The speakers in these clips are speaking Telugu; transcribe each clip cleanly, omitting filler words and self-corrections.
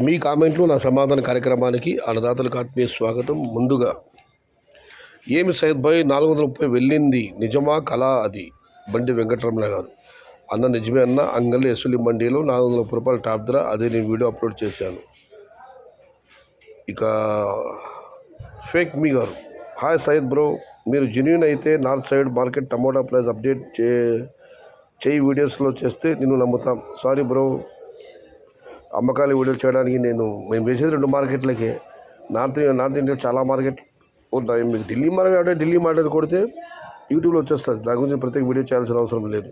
మీ కామెంట్లు నా సమాధాన కార్యక్రమానికి అన్నదాతలకు ఆత్మీయ స్వాగతం. ముందుగా ఏమి సయ్యద్ భాయ్ 430 వెళ్ళింది నిజమా కళ? అది బండి వెంకటరమణ గారు. అన్న నిజమే అన్న, అంగల్ ఎసులి మండీలో 430 రూపాయలు టాప్ ధర. అదే నేను వీడియో అప్లోడ్ చేశాను. ఇక ఫేక్ మీ గారు, హాయ్ సయ్యద్ బ్రో, మీరు జెన్యూన్ అయితే north side market tomato price update చేయి వీడియోస్లో చేస్తే నేను నమ్ముతాం. సారీ బ్రో, అమ్మకాల వీడియోలు చేయడానికి మేము వేసేది 2 మార్కెట్లకే. నార్త్ ఇండియా చాలా మార్కెట్ ఉంటాయి. మీకు ఢిల్లీ మార్కెట్ కొడితే యూట్యూబ్లో వచ్చేస్తుంది. దాని గురించి ప్రత్యేక వీడియో చేయాల్సిన అవసరం లేదు.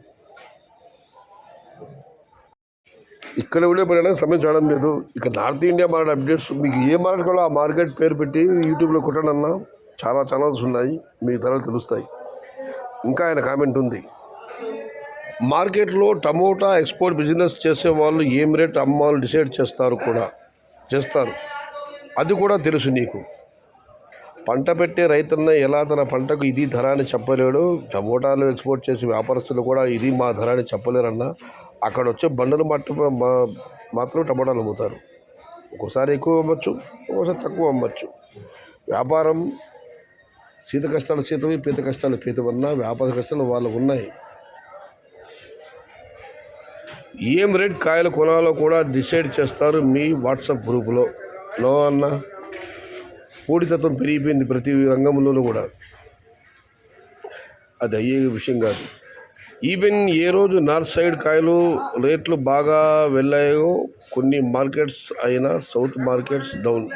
ఇక్కడ వీడియో పెట్టడానికి సమయం చేయడం లేదు. ఇక నార్త్ ఇండియా మార్కెట్ అప్డేట్స్ మీకు ఏ మార్కెట్ కూడా ఆ మార్కెట్ పేరు పెట్టి యూట్యూబ్లో కొట్టడం అన్నా చాలా ఛానల్స్ ఉన్నాయి, మీకు ధరలు తెలుస్తాయి. ఇంకా ఆయన కామెంట్ ఉంది, మార్కెట్లో టమోటా ఎక్స్పోర్ట్ బిజినెస్ చేసే వాళ్ళు ఏం రేట్ అమ్మాలు డిసైడ్ చేస్తారు. అది కూడా తెలుసు నీకు. పంట పెట్టే రైతన్న ఎలా తన పంటకు ఇది ధర అని చెప్పలేడు. టమోటాలు ఎక్స్పోర్ట్ చేసే వ్యాపారస్తులు కూడా ఇది మా ధర అని చెప్పలేరన్నా. అక్కడ వచ్చే బండలు మాత్రం టమోటాలు అమ్ముతారు. ఒక్కోసారి ఎక్కువ అమ్మచ్చు, ఒక్కోసారి తక్కువ అమ్మచ్చు. వ్యాపారం శీత కష్టాలు శీతవి, పీత కష్టాలు పీతవన్నా వ్యాపార కష్టాలు వాళ్ళకు ఉన్నాయి. ఏం రేట్ కాయలు కొనాలో కూడా డిసైడ్ చేస్తారు మీ వాట్సాప్ గ్రూపులో. నో అన్న, పోటీతత్వం పెరిగిపోయింది ప్రతి రంగంలోనూ కూడా. అది అయ్యే విషయం కాదు. ఈవెన్ ఏ రోజు నార్త్ సైడ్ కాయలు రేట్లు బాగా వెళ్ళాయో కొన్ని మార్కెట్స్ అయినా south markets down.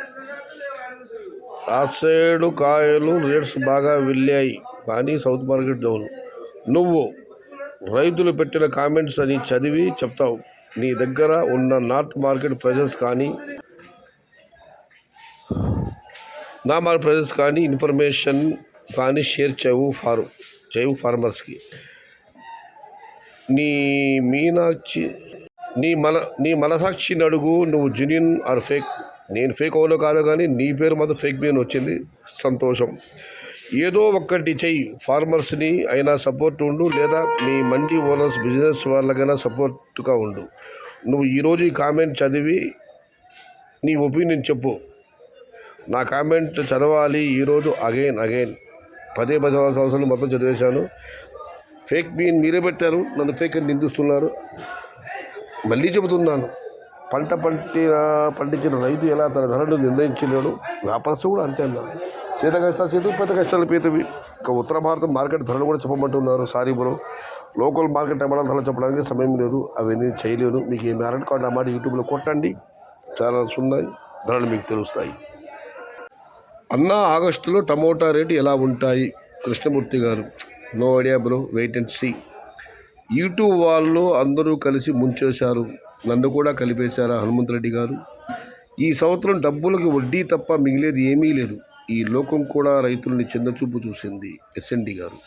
North side కాయలు రేట్స్ బాగా వెళ్ళాయి కానీ సౌత్ మార్కెట్ డౌన్. నువ్వు రైతులు పెట్టిన కామెంట్స్ అని చదివి చెప్తావు. నీ దగ్గర ఉన్న నార్త్ మార్కెట్ ప్రైజెస్ కానీ నా మార్కెట్ ప్రైజెస్ కానీ ఇన్ఫర్మేషన్ కానీ షేర్ చేయవు ఫార్మర్స్కి. నీ మనసాక్షిని అడుగు, నువ్వు జెన్యూన్ ఆర్ ఫేక్. నేను ఫేక్ అవునో కాదో కానీ నీ పేరు మాత్రం ఫేక్ మీ వచ్చింది, సంతోషం. ఏదో ఒక్కటి చెయ్యి, ఫార్మర్స్ని అయినా సపోర్ట్ ఉండు, లేదా మీ మండీ ఓనర్స్ బిజినెస్ వాళ్ళకైనా సపోర్ట్గా ఉండు. నువ్వు ఈరోజు ఈ కామెంట్ చదివి నీ ఒపీనియన్ చెప్పు. నా కామెంట్ చదవాలి ఈరోజు అగైన్ 10 సంవత్సరాలు మొత్తం చదివేశాను. ఫేక్ మీన్ మీరే పెట్టారు, నన్ను ఫేక్ అని నిందిస్తున్నారు. మళ్ళీ చెబుతున్నాను, పండించిన రైతు ఎలా తన ధరను నిర్ణయించలేడు, వ్యాపారస్తులు కూడా అంతే అన్నారు. శీత కష్టాలు పెద్ద కష్టాలు పీతవి. ఇక ఉత్తర భారతం మార్కెట్ ధరలు కూడా చెప్పమంటున్నారు. సారీ బ్రో, లోకల్ మార్కెట్ టమాటా ధరలు చెప్పడానికి సమయం లేదు, అవన్నీ చేయలేను. మీకు ఏ మ్యారెట్ కార్డు అన్నమాట యూట్యూబ్లో కొట్టండి, ఛానల్స్ ఉన్నాయి, ధరలు మీకు తెలుస్తాయి. అన్న, ఆగస్టులో టమోటా రేటు ఎలా ఉంటాయి? Krishnamurthy garu, no idea bro, wait and see. YouTube వాళ్ళు అందరూ కలిసి ముంచేశారు, నన్ను కూడా కలిపేశారా హనుమంతరెడ్డి గారు? ఈ సంవత్సరం డబ్బులకి వడ్డీ తప్ప మిగిలేది ఏమీ లేదు. ఈ లోకం కూడా రైతుల్ని చిన్నచూపు చూసింది. ఎస్ఎన్డి గారు,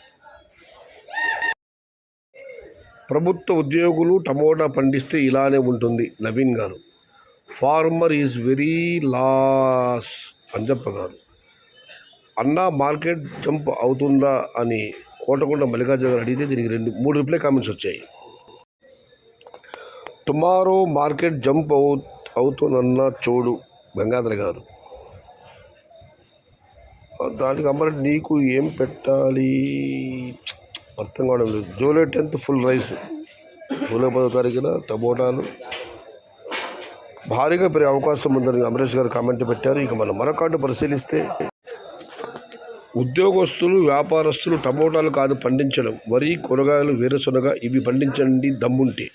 ప్రభుత్వ ఉద్యోగులు టమోటా పండిస్తే ఇలానే ఉంటుంది. Naveen garu, farmer is very loss. Anjappa garu, అన్నా మార్కెట్ జంప్ అవుతుందా అని కోటకొండ మల్లికార్జున గారు అడిగితే దీనికి 3 రిప్లై కామెంట్స్ వచ్చాయి. టుమారో మార్కెట్ జంప్ అవుతుందన్న చూడు. గంగాధర్ గారు, దానికి అమ్మరెడ్డి నీకు ఏం పెట్టాలి అర్థం కావడం లేదు. July 10th full rice. July 10వ తారీఖున టమోటాలు భారీగా పెరిగే అవకాశం ఉందని అమరేష్ గారు కామెంట్ పెట్టారు. ఇక మనం మరొకటి పరిశీలిస్తే, ఉద్యోగస్తులు వ్యాపారస్తులు టమోటాలు కాదు పండించడం, వరి, కూరగాయలు, వేరుశనగ ఇవి పండించండి దమ్ముంటే.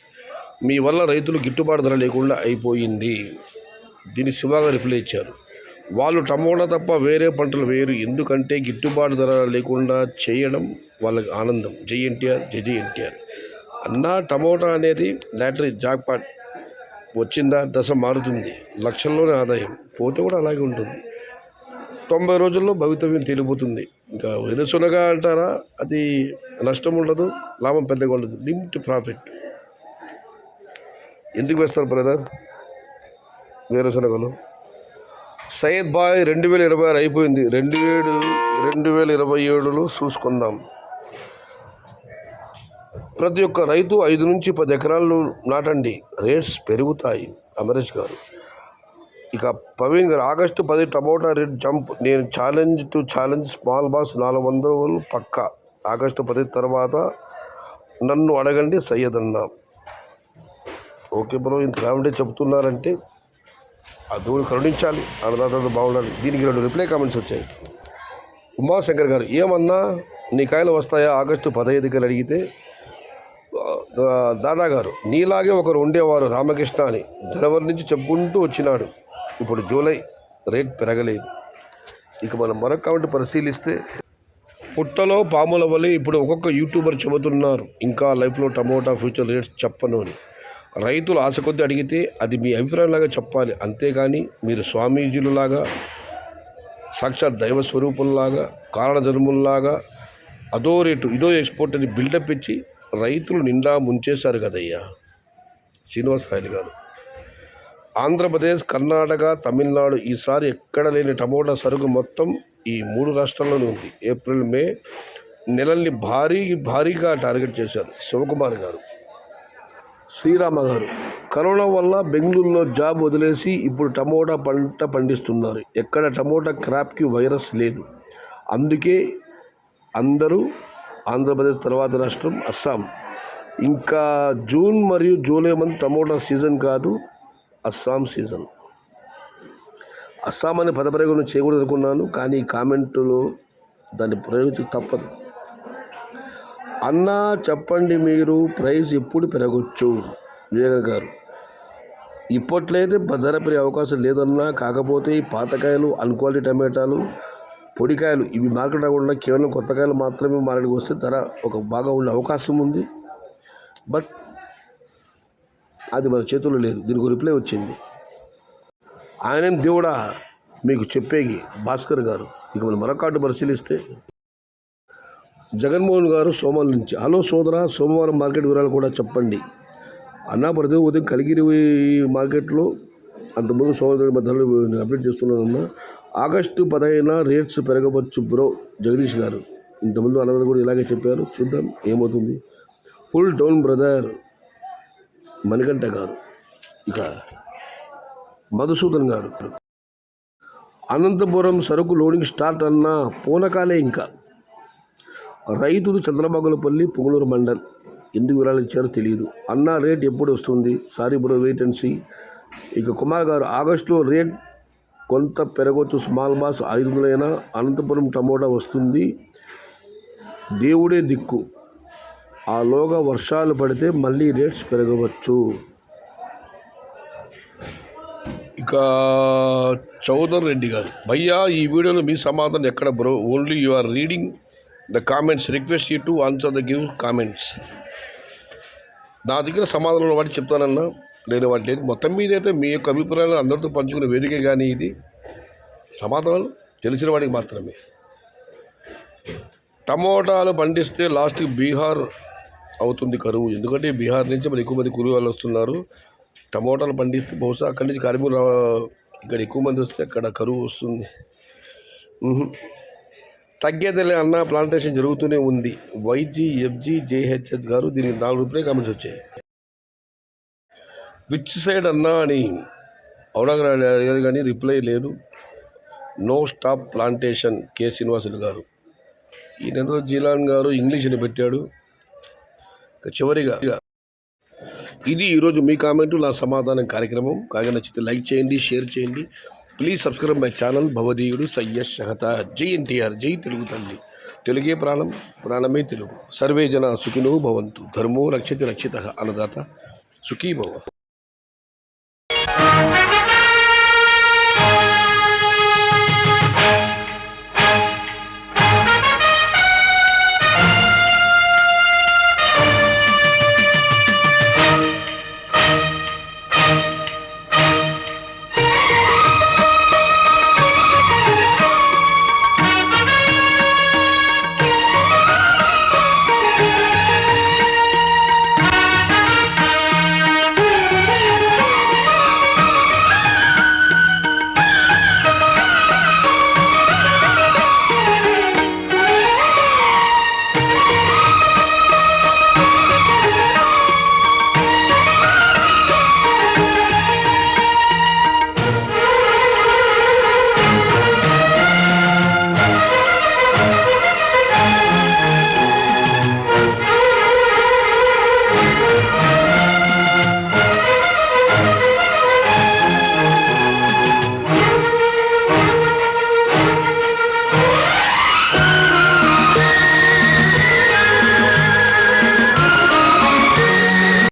మీ వల్ల రైతులు గిట్టుబాటు ధర లేకుండా అయిపోయింది. దీని శివగా రిప్లై ఇచ్చారు. వాళ్ళు టమోటా తప్ప వేరే పంటలు వేరు, ఎందుకంటే గిట్టుబాటు ధర లేకుండా చేయడం వాళ్ళకి ఆనందం. జై ఎన్టీఆర్. అన్నా, టమోటా అనేది లాటరీ జాక్పాట్. వచ్చిందా దశ మారుతుంది, లక్షల్లోనే ఆదాయం, పోతే కూడా అలాగే ఉంటుంది. 90 రోజుల్లో భవితవ్యం తెలియబోతుంది. ఇంకా వేరుశనగ అంటారా, అది నష్టం ఉండదు, లాభం పెద్దగా ఉండదు, లిమిట్ ప్రాఫిట్. ఎందుకు వేస్తారు బ్రదర్ వేరుశనగలు? సయ్యద్ భాయ్ 2026 అయిపోయింది, 2027లో చూసుకుందాం. ప్రతి ఒక్క రైతు 5 నుంచి 10 ఎకరాలు నాటండి, రేట్స్ పెరుగుతాయి. అమరేష్ గారు, ఇక ప్రవీణ్ గారు ఆగస్టు 10 టమోటా రేట్ జంప్. నేను ఛాలెంజ్ స్మాల్ బాస్ 400 పక్కా. ఆగస్టు 10 తర్వాత నన్ను అడగండి సయ్యద్ అన్న. ఓకే బ్రో, ఇంత కామెంటే చెప్తున్నారంటే ఆ దేవుడు కరుణించాలి, అన్నదాతలు బాగుండాలి. దీనికి 2 రిప్లై కామెంట్స్ వచ్చాయి. ఉమాశంకర్ గారు, ఏమన్నా నీ కాయలు వస్తాయా ఆగస్టు 15కి అడిగితే, దాదా గారు నీలాగే ఒకరు ఉండేవారు రామకృష్ణ అని జనవరి నుంచి చెప్పుకుంటూ వచ్చినాడు, ఇప్పుడు జూలై రేట్ పెరగలేదు. ఇక మనం మరొక కామెంట్ పరిశీలిస్తే, పుట్టలో పాముల వలె ఇప్పుడు ఒక్కొక్క యూట్యూబర్ చెబుతున్నారు ఇంకా లైఫ్లో టమోటా ఫ్యూచర్ రేట్స్ చెప్పను అని. రైతులు ఆశ కొద్దీ అడిగితే అది మీ అభిప్రాయంలాగా చెప్పాలి, అంతేగాని మీరు స్వామీజీలులాగా సాక్షాత్ దైవ స్వరూపుల్లాగా కారణజన్ముల్లాగా అదో రేటు ఇదో ఎక్స్పోర్ట్ అని బిల్డప్ ఇచ్చి రైతులు నిండా ముంచేశారు కదయ్యా. శ్రీనివాస్ రాయలు గారు, ఆంధ్రప్రదేశ్, కర్ణాటక, తమిళనాడు ఈసారి ఎక్కడ లేని టమోటా సరుకు మొత్తం ఈ 3 రాష్ట్రాల్లోనే ఉంది. ఏప్రిల్ మే నెలల్ని భారీగా టార్గెట్ చేశారు. శివకుమార్ గారు, శ్రీరామ గారు, కరోనా వల్ల బెంగళూరులో జాబ్ వదిలేసి ఇప్పుడు టమోటా పంట పండిస్తున్నారు. ఎక్కడ టమోటా క్రాప్కి వైరస్ లేదు, అందుకే అందరూ ఆంధ్రప్రదేశ్ తర్వాత రాష్ట్రం అస్సాం. ఇంకా జూన్ మరియు జూలై మంత్ టమోటా సీజన్ కాదు, అస్సాం సీజన్. అస్సాం అనే పదప్రయోగం చేయకూడదు అనుకున్నాను, కానీ ఈ కామెంట్లో దాన్ని ప్రయోగించి తప్పదు. అన్నా చెప్పండి మీరు ప్రైస్ ఎప్పుడు పెరగచ్చు. విజయ్ గారు, ఇప్పట్లయితే ధర పెరిగే అవకాశం లేదన్నా, కాకపోతే ఈ పాతకాయలు, అన్క్వాలిటీ టమాటాలు, పొడికాయలు ఇవి మార్కెట్ రాకుండా కేవలం కొత్త కాయలు మాత్రమే మార్కెట్కి వస్తే ధర ఒక బాగా ఉండే అవకాశం ఉంది. బట్ అది మన చేతుల్లో లేదు. దీనికి రిప్లై వచ్చింది. ఆయనేం దేవుడా మీకు చెప్పేగి భాస్కర్ గారు. ఇక మనం మరొక కార్డు పరిశీలిస్తే, జగన్మోహన్ గారు సోమాల నుంచి, హలో సోదరా, సోమవారం మార్కెట్ వివరాలు కూడా చెప్పండి అన్నా. ప్రతి ఉదయం కలిగిరి మార్కెట్లో అంతకుముందు సోమవారం మధ్యలో అప్డేట్ చేస్తున్నానన్నా. ఆగస్టు 15 రేట్స్ పెరగవచ్చు బ్రో. జగదీష్ గారు, ఇంతకుముందు అన్నది కూడా ఇలాగే చెప్పారు, చూద్దాం ఏమవుతుంది. ఫుల్ డౌన్ బ్రదర్ మణికంఠ గారు. ఇక మధుసూదన్ గారు, అనంతపురం సరుకు లోడింగ్ స్టార్ట్ అన్నా, పూనకాలే ఇంకా. రైతులు చంద్రబాగులపల్లి, పుంగళూరు మండల్, ఎందుకు వివరాలు ఇచ్చారో తెలియదు. అన్న రేట్ ఎప్పుడు వస్తుంది, sorry bro wait and see. ఇక కుమార్ గారు, ఆగస్టులో రేట్ కొంత పెరగవచ్చు, స్మాల్ బాస్ 500 అనంతపురం టమోటా వస్తుంది, దేవుడే దిక్కు, ఆలోగా వర్షాలు పడితే మళ్ళీ రేట్స్ పెరగవచ్చు. ఇక చౌదర్ రెడ్డి గారు, భయ్యా ఈ వీడియోలో మీ సమాధానం ఎక్కడ bro, only you are reading the comments, request you to answer the give comments. నా దగ్గర సమాధానం వాటి చెప్తానన్నా, నేను వాటి లేదు. మొత్తం మీద అయితే మీ యొక్క అభిప్రాయాలు అందరితో పంచుకునే వేదికే, కానీ ఇది సమాధానాలు తెలిసిన వాడికి మాత్రమే. టమోటాలు పండిస్తే లాస్ట్కి బీహార్ అవుతుంది కరువు, ఎందుకంటే బీహార్ నుంచి మరి ఎక్కువ మంది కూలి వాళ్ళు వస్తున్నారు. టమోటాలు పండిస్తే బహుశా అక్కడి నుంచి కార్మికులు ఇక్కడ ఎక్కువ మంది వస్తే అక్కడ కరువు వస్తుంది. తగ్గేదిలే అన్న, ప్లాంటేషన్ జరుగుతూనే ఉంది. YGFGJHH గారు, దీనికి 4 రూపాయలే కామెంట్స్ వచ్చాయి. విచ్ సైడ్ అన్నా అని అవునగర్ అడిగారు కానీ రిప్లై లేదు. No stop plantation K Srinivasulu garu. ఈయనేదో జీలాన్ గారు ఇంగ్లీష్ అని పెట్టాడు. చివరిగా ఇది ఈరోజు మీ కామెంటు నా సమాధానం కార్యక్రమం. కాగా నచ్చితే లైక్ చేయండి, షేర్ చేయండి. Please subscribe my channel. భవదీయుడు సయ్యద్ షహతా. జై NTR, జై తెలుగు తల్లి. తెలుగే ప్రాణం, ప్రాణమే తెలుగు. సర్వే జన సుఖినో భవంతు. ధర్మో రక్షిత రక్షిత. అన్నదాత సుఖీ భవ.